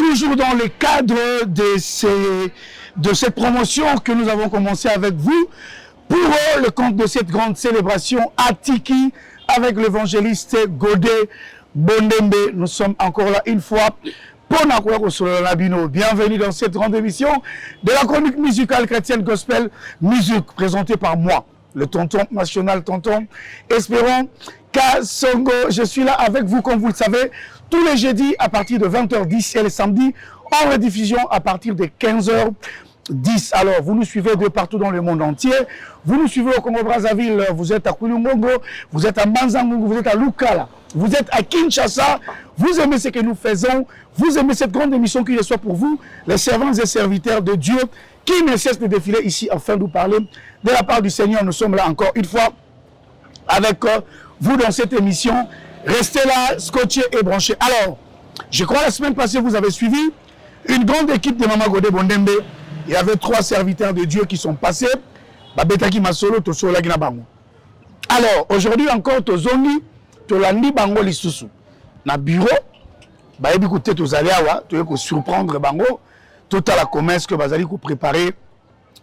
toujours dans le cadre de cette promotion que nous avons commencé avec vous pour le compte de cette grande célébration à Tiki avec l'évangéliste Godé Bondembe. Nous sommes encore là une fois pour Nakoya. Bienvenue dans cette grande émission de la chronique musicale chrétienne gospel musique présentée par moi, le tonton national, tonton Espérant Kasongo. Je suis là avec vous, comme vous le savez, tous les jeudis à partir de 20h10 et les samedis en rediffusion à partir de 15h10. Alors, vous nous suivez de partout dans le monde entier. Vous nous suivez au Congo-Brazzaville, vous êtes à Kouloumongo, vous êtes à Manzangungu, vous êtes à Lukala, vous êtes à Kinshasa. Vous aimez ce que nous faisons, vous aimez cette grande émission qui reçoit pour vous les servants et serviteurs de Dieu qui ne cessent de défiler ici afin de vous parler de la part du Seigneur. Nous sommes là encore une fois avec vous dans cette émission. Restez là, scotchés et branchés. Alors, je crois la semaine passée, vous avez suivi une grande équipe de Mama Godé Bondembe. Il y avait 3 serviteurs de Dieu qui sont passés. Babetaki Masolo, Tosola Ginabango. Alors, aujourd'hui encore, Tozongi, Tolandi Bango Lisusu. Na bureau, bayebi koute tozali awa, toye ko surprendre bango, total la commerce que bazali ko préparer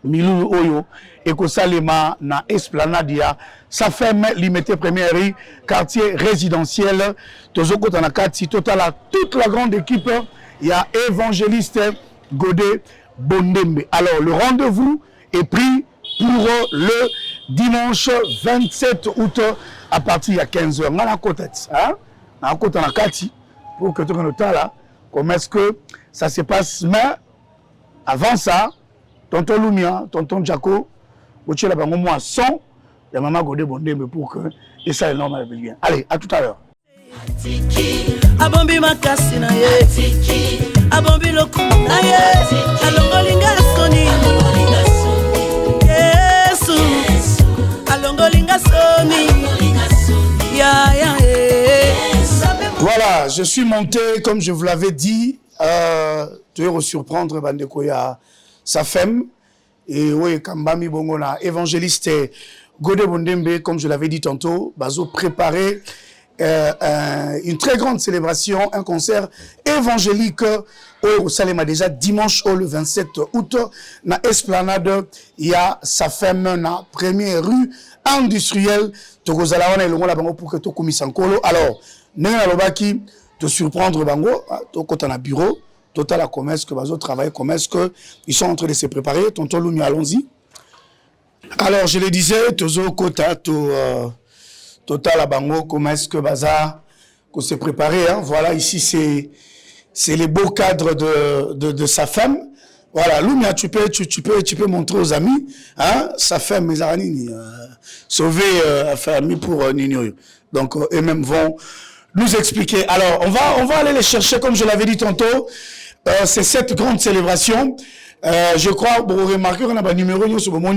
milulu oyo et ko salema na esplanade ya sa femme limité première rue quartier résidentiel tozoko na kati total la toute la grande équipe, il y a évangéliste Godé Bondembe. Alors le rendez-vous est pris pour le dimanche 27 août à partir de 15h. Ngana kotet, hein? Na kota na kati pour que tu là comment est-ce que ça se passe. Mais avant ça, tonton Lumia, tonton Jaco, vous la bango moi son ya Mama Godé Bondembe pour que et ça est normal bien. Allez, à tout à l'heure. Abombi makasi na ye abombi lokumu na ye alongolinga soni Yesu alongolinga soni ya ya. Voilà, je suis monté, comme je vous l'avais dit, tu vas surprendre Bandekoya, sa femme, et oui, Kambami Bongona, évangéliste Godé Bondembe, comme je l'avais dit tantôt, Bazo préparer une très grande célébration, un concert évangélique au Salema déjà dimanche le 27 août, na Esplanade, il y a sa femme, na première rue industrielle, Tokozalawana et Longola Bango pour que tu commisses en colo. Alors, Nenga Lobaki, te surprendre Bango, quand on a bureau, total la commerce que Bazo travaille, commerce que ils sont en train de se préparer. Tonton Lumi, allons-y. Alors, je le disais, Tozo Kota, total la Bango, commerce que Baza, qu'on s'est préparé. Hein. Voilà, ici c'est les beaux cadres de sa femme. Voilà, Lumia, tu peux montrer aux amis, hein, sa femme, mes aranini, sauver la famille pour Nino. Donc, eux-mêmes vont nous expliquer. Alors, on va aller les chercher, comme je l'avais dit tantôt. C'est cette grande célébration. Je crois, vous remarquez qu'on a un numéro sur mon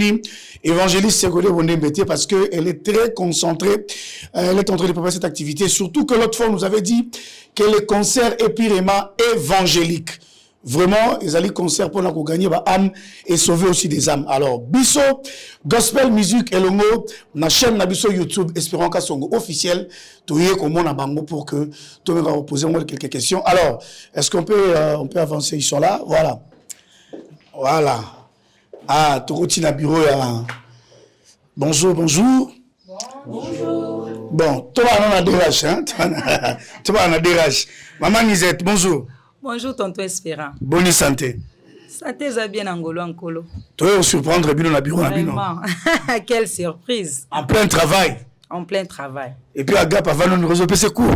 évangéliste Godé Bondembe parce qu'elle est très concentrée. Elle est en train de préparer cette activité. Surtout que l'autre fois, on nous avait dit que les concerts épirément évangéliques. Vraiment, ils allaient concert pour nous gagner des âmes et sauver aussi des âmes. Alors, Bisso, Gospel Music et Longo, na chaîne na Bisso YouTube, espérons qu'à son officiel, tout y est comme on a bango pour que tout le monde va poser quelques questions. Alors, est-ce qu'on peut, avancer? Ils sont là, voilà. Voilà. Ah, Toroti na bureau, bonjour, bonjour. Bonjour. Bon, toi, on a des raches, hein? Toi, on a des raches. Maman Nisette, bonjour. Bonjour, tonton Espérant. Bonne santé. Santé, ça bien en colo. Tu vas surprendre Bino na bureau. Vraiment. Quelle surprise. En plein travail. En plein travail. Et puis, Agap, avant nous résoudre ses cours.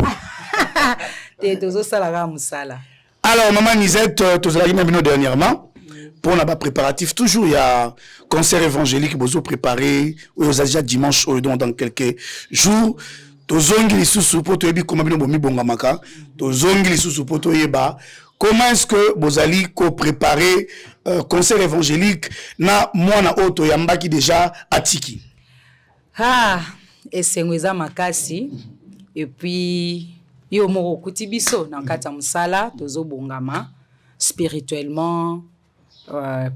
Alors, maman Nisette, tu as dit dernièrement, pour on a pas préparatif, toujours il y a concert évangélique, vous préparé, ou vous avez déjà dimanche, dans quelques jours. Tozongi lisusu po toyebi koma bino bomi bongamaka tozongi lisusu po toyeba comment est-ce que bozali ko préparer concert évangélique na mwana oto yambaki déjà atiki esengweza makasi et puis yo moko kuti biso na kata musala tozo bongama spirituellement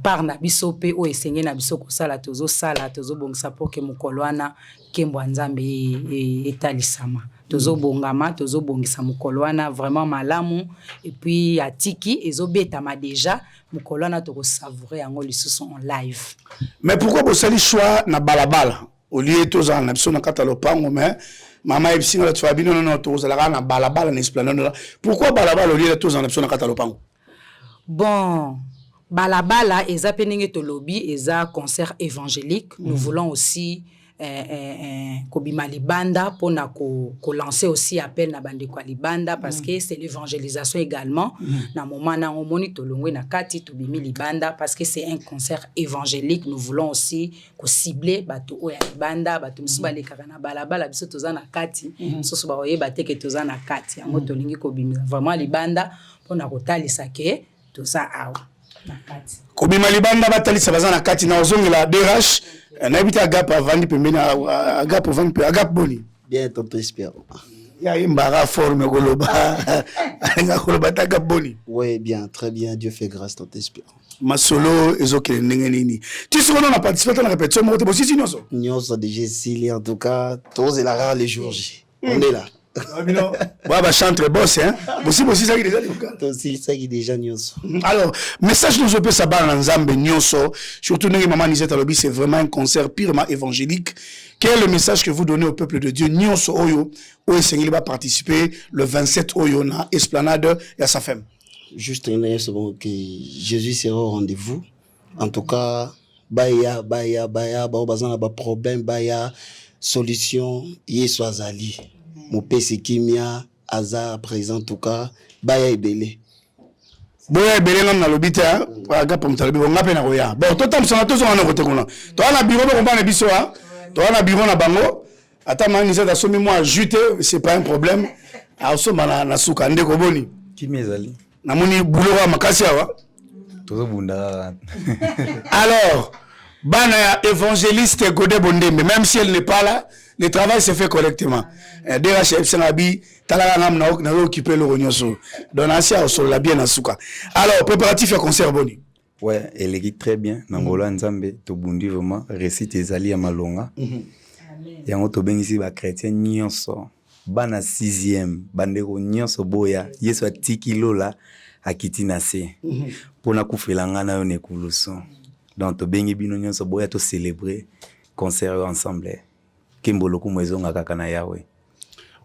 par na biso pe o esengé na biso kosala tozo sala tozo bongisa pour que mokolo wana kembo nzambe etalisama tozo bongama tozo bongisa mokolo wana vraiment malamu et puis atiki ezobetama déjà mokolo wana toko savourer yango lisusu en live. Mais pourquoi vous allez choix na balabala au lieu de tous en absence na kata lopango mais maman ebisi na tu abino non tous la na balabala na esplanade pourquoi balabala au lieu de tous en absence na kata lopango? Bon, balabala eza penenge to lobby eza concert évangélique. Nous voulons aussi kobima libanda pour lancer aussi appel na bande kwa libanda parce que c'est l'évangélisation également. Na moment na omoni to longwe na kati to bimi libanda parce que c'est un concert évangélique. Nous voulons aussi cibler bato o ya libanda bato msuba le kaka na balabala biso toza na kati soso ba oye bateke toza na kati yango to lingi kobima vraiment libanda pour na kotalisa ke toza awa na kati kobima libanda batalisa baza na kati na ozongela DRH na habita agap avandi pembeni agap vandi agap boni bien tonton espère ya imbara forme goloba nga goloba ta agap boni ouais bien très bien Dieu fait grâce tonton espère masolo ezokele ndenge nini tu seras dans la participation na répétition mo te bosisi nyoso nyoso déjà s'il en tout cas tous et la rare les jours J on est là bah chantre boss hein aussi ça qui déjà aussi ça qui déjà nyoso. Alors message nous peut ça ba nzambe nyoso surtout ndenge maman Nisette alobi c'est vraiment un concert purement évangélique. Quel est le message que vous donnez au peuple de Dieu nyoso oyo Seigneur va participer le 27 oyo na esplanade et à sa femme? Juste une seconde que Jésus sera au rendez-vous. En tout cas baya bazana ba problème baya solution yeso azali. Mon pèse kimia aza présent en tout cas baya ebele boya ebele ngam na lobita aga pom talobi bonga pe na koya bon totam sona to sona ko tekona to na bureau ko bana biso ha to na bureau na bango ata mani ça somi moi ajouté c'est pas un problème a soma na suka ndeko boni kimia ezali na moni boulot wa makasi awa tozo bunda. Alors bana ya évangéliste Godé Bondembe même si elle n'est pas là le travail se fait correctement. DRH Sengabi, Talala Nam na occupé le Ronyoso. Donatia au sol la bien à Souka. Alors, préparatif à concert boni. Ouais, elle est très bien. Nangola Nzambe, to bundi vraiment, récite ezali à Malonga. Et on to bengi si ba chrétien nyonso. Bana 6e, bandeko nyonso boya, yeso atiki lola akiti na se. Pona kufelanga na yo nekuluso. Donc to bengi bino nyonso boya to célébrer concert ensemble. Kemboloku mwezonga kaka na yawe.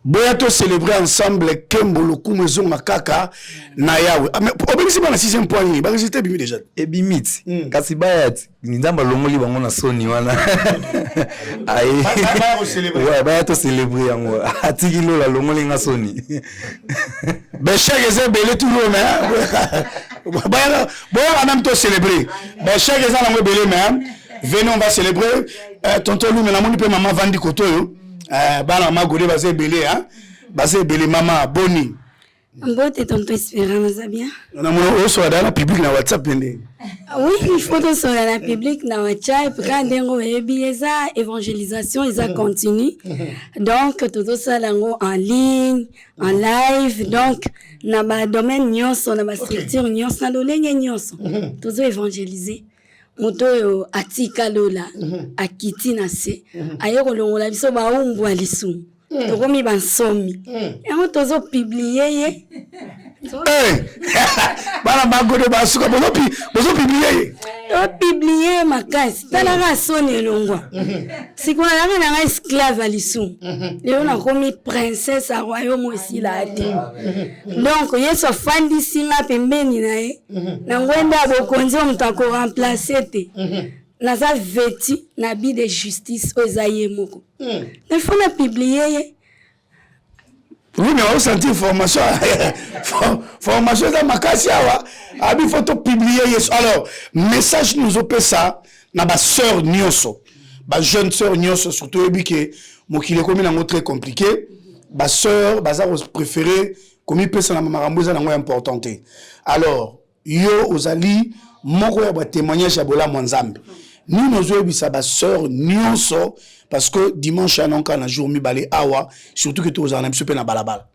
Boya to célébrer ensemble Kemboloku mwezonga kaka na yawe. Obengisi bana 6e point ni, ba résultat bimi déjà. E bimit. Kasi bayat nzamba longoli bango na soni wana. Ai. Ouais, baya to célébrer yango. Atiki lola longoli nga soni. Ben chaque ezé belé tout le monde. Boya même to célébrer. Ben chaque ezé na belé même. Venez, on va célébrer. Tonton Lou, mais la moni pe maman Vandi Kotoyo. Bana maman Godé, basé belé, hein. Basé belé, maman Boni. Mbote tonton Espérance, ça bien? On a mon osso dans la public na WhatsApp. Oui, il faut que sur la public na WhatsApp. Quand on est ça, évangélisation, ça continue. Donc, tout ça en ligne, en live. Donc, na ba domaine nyonso, na ba structure nyonso, na dolenge nyonso. Tout ça évangéliser. Moto yo atika lola akiti na se ayeko longola biso ba umbu alisu tokomi bansomi yango tozo publier ye bana bagode basuka bozo publier to publier makasi tala ka soni longwa sikona yanga na esclave alisu leo na komi princesse a royaume aussi la ate donc yeso fandi singa pembeni na ye na ngwenda bokonzi mutako remplacer te naza vêtu na bi de justice ozaye moko il faut la publier. Oui, mais on sentit formation. Formation dans ma case, il faut tout publier. Alors, message nous opère ça, na ba sœur Nyoso, ba jeune sœur Nyoso, surtout que mon qui est comme un très compliqué, ba sœur, ba ça préféré, comme il peut ça na maramboza na importante. Alors, yo ozali moko ya ba témoignage ya bola mwanzambe. Nous nous obisa ba sœur Nyoso parce que dimanche à n'onka na jour mi balé awa surtout que tous en am super na balabala.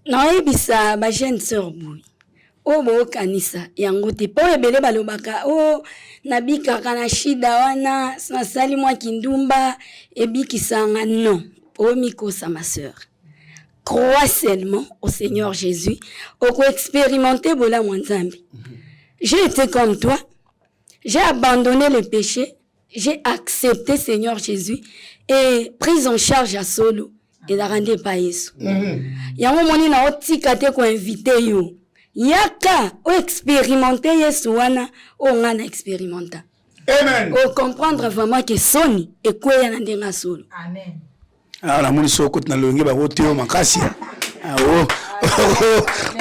Non obisa ba jeune sœur boui. O bo kanisa yango te po ebele balobaka o nabika kana shida wana na sali mwa kindumba ebikisanga non. O mikosa ma sœur. crois seulement au Seigneur Jésus, au expérimenter Bola Mwanzambi. J'ai été comme toi, j'ai abandonné le péché, j'ai accepté Seigneur Jésus et pris en charge à solo et la rendre pas Yesu. Yango moni na otika te ko inviter yo. Yaka o expérimenter Yesu wana o ngana expérimenta. Amen. O comprendre vraiment que soni et quoi ya ndenga solo. Amen. Ah la moni so kotna longi ba oteo makasi. Ah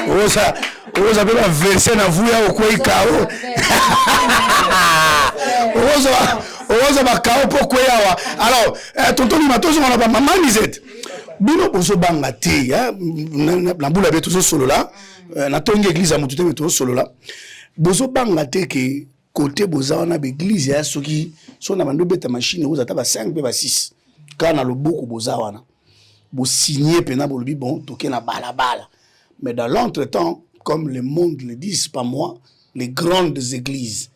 oh ça oza bela verser na vuya okoi kao. Oza ba kao poko yawa. Alors tonton matozo na ba maman Lisette. Bino bozo banga te ya na bula beto zo solo la na tongi église amutu te beto solo la. Bozo banga te ke côté boza wana be église ya soki so na bando beta machine oza ta ba 5 pe ba 6. Kana lo beaucoup boza wana. Bo signer pena bo lobi bon toke na bala. Mais dans l'entretemps, comme le monde le dit, c'est pas moi, les grandes églises,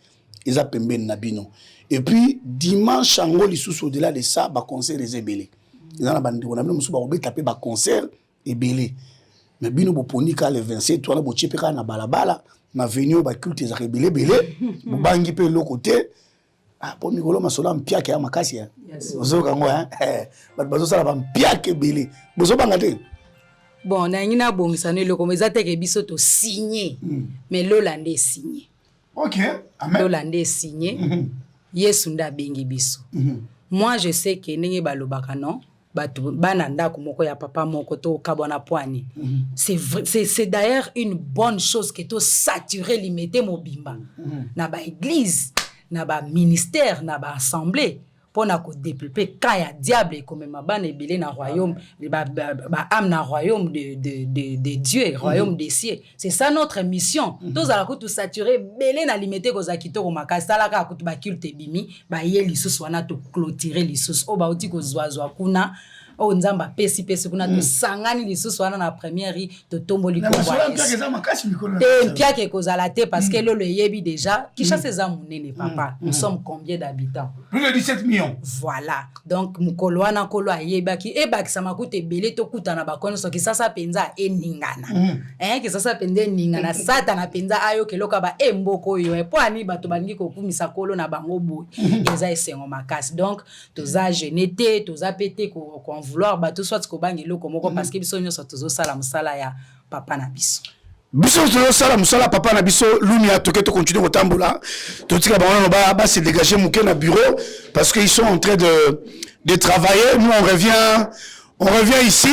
ils appellent Nabino. Et puis, dimanche, en au-delà de ça, bah concert les ébélés. Ils ont la bande, on a même tapé bah concert ébélé. Mais bino boponi ka le 27, toi na bochepe ka na balabala, na venir ba culte les ébélé belé, bangi pe le côté. Ah pour Mikolo masola mpiake ya makasi ya. Ozo kango hein. Bazo sala ba mpiake belé. Bozo bangate. Bon, na ngina bongisano le comme ça que biso to signé. Mais l'Hollandais signé. OK. Amen. L'Hollandais signé. Yesu nda bengi biso. Moi je sais que ndenge balobaka non, batu bananda ko moko ya papa moko to kabona poani. C'est d'ailleurs une bonne chose que to saturer limiter mobimba. Na ba église, na ba ministère, na ba assemblée. Pour développer quand il y a diable comme ma ban et belé na royaume âme na royaume de Dieu royaume des cieux. C'est ça notre mission. Tous à la coup tout saturé belé na limité ko zakito ko makasa la ka kutu ba culte bimi ba ye lisus wana to clôturer lisus o ba oti ko zwa kuna o nzamba pesi kuna to sangani lisus wana na première to tomboli ko ba et pia ke ko zalate parce que le yebi déjà qui chasse ses amounene papa. Nous sommes combien d'habitants? Plus de 17 millions. Voilà. Donc mukolo wana kolo ayebaki ebaki samakute belé to kutana ba kono so ki sasa penza eningana. Ki sasa pende ningana sata na penza ayo keloka ba emboko yo e po ani bato balingi ko kumisa kolo na bango boy. Eza esengo makasi. Donc toza jeunete, toza pété ko vouloir bato soit ko bangelo komoko parce que biso nyoso tozo sala musala ya papa na biso. Biso tozo sala musala papa na biso lumia toke to continuer ko tambola. Totika ba ba se dégager muke na bureau parce qu'ils sont en train de travailler. Nous on revient ici.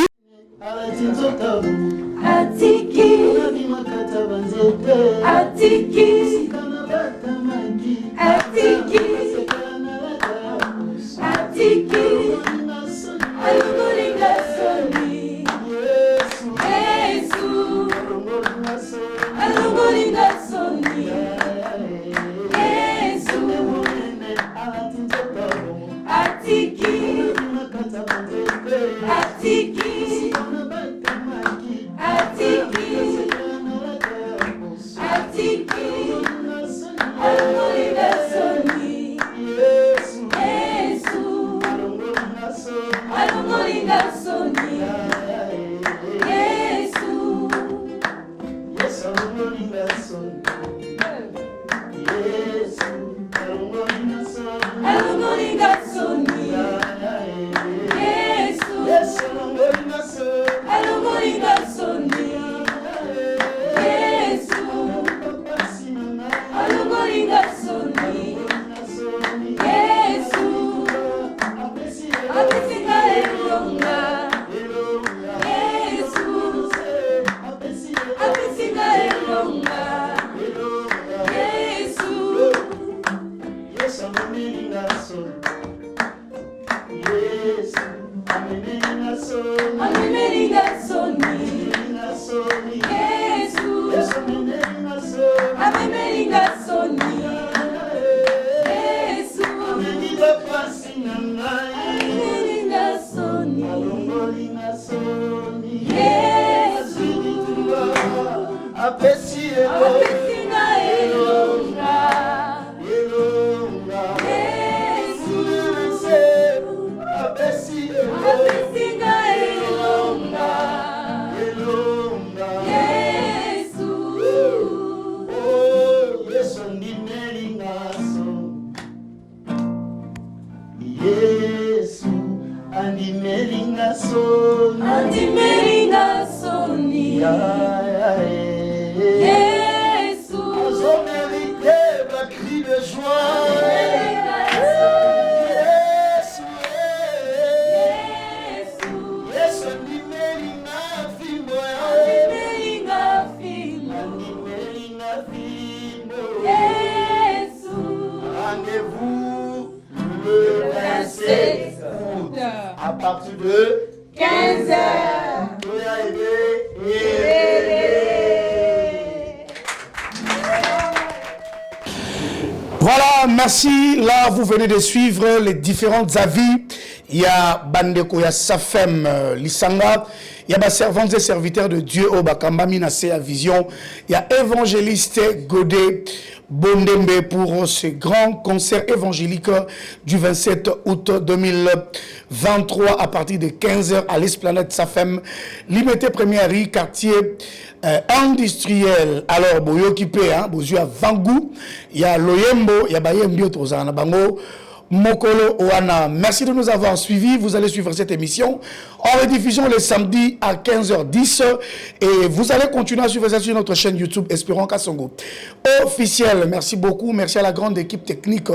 Rendez-vous le 27 août à partir de 15h. Voilà, merci. Là, vous venez de suivre les différents avis. Il y a Bandeko, il y a Safem Lisanga, il y a servantes et serviteurs de Dieu au Bakamba Minase à Vision, il y a évangéliste Godé Bondembe pour ce grand concert évangélique du 27 août 2023 à partir de 15h à l'Esplanade Safem, Liberté Première Rue, quartier industriel. Alors, boyo occupé, boyo à Vangou, il y a Loyembo, il y a Bayembi Tozana Bango, Mokolo Oana. Merci de nous avoir suivis. Vous allez suivre cette émission en rediffusion le samedi à 15h10 et vous allez continuer à suivre ça sur notre chaîne YouTube Espérons Kassongo officiel. Merci beaucoup. Merci à la grande équipe technique,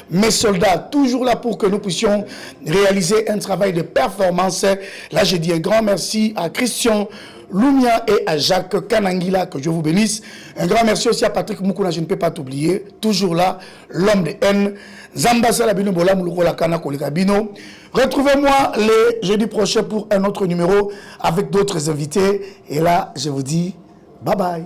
mes soldats, toujours là pour que nous puissions réaliser un travail de performance. Là, je dis un grand merci à Christian Lumia et à Jacques Kanangila, que Dieu vous bénisse. Un grand merci aussi à Patrick Moukouna, je ne peux pas t'oublier. Toujours là, l'homme de haine. Zamba Salabino Bola Mouloula Kana Kolikabino. Retrouvez-moi le jeudi prochain pour un autre numéro avec d'autres invités. Et là, je vous dis bye bye.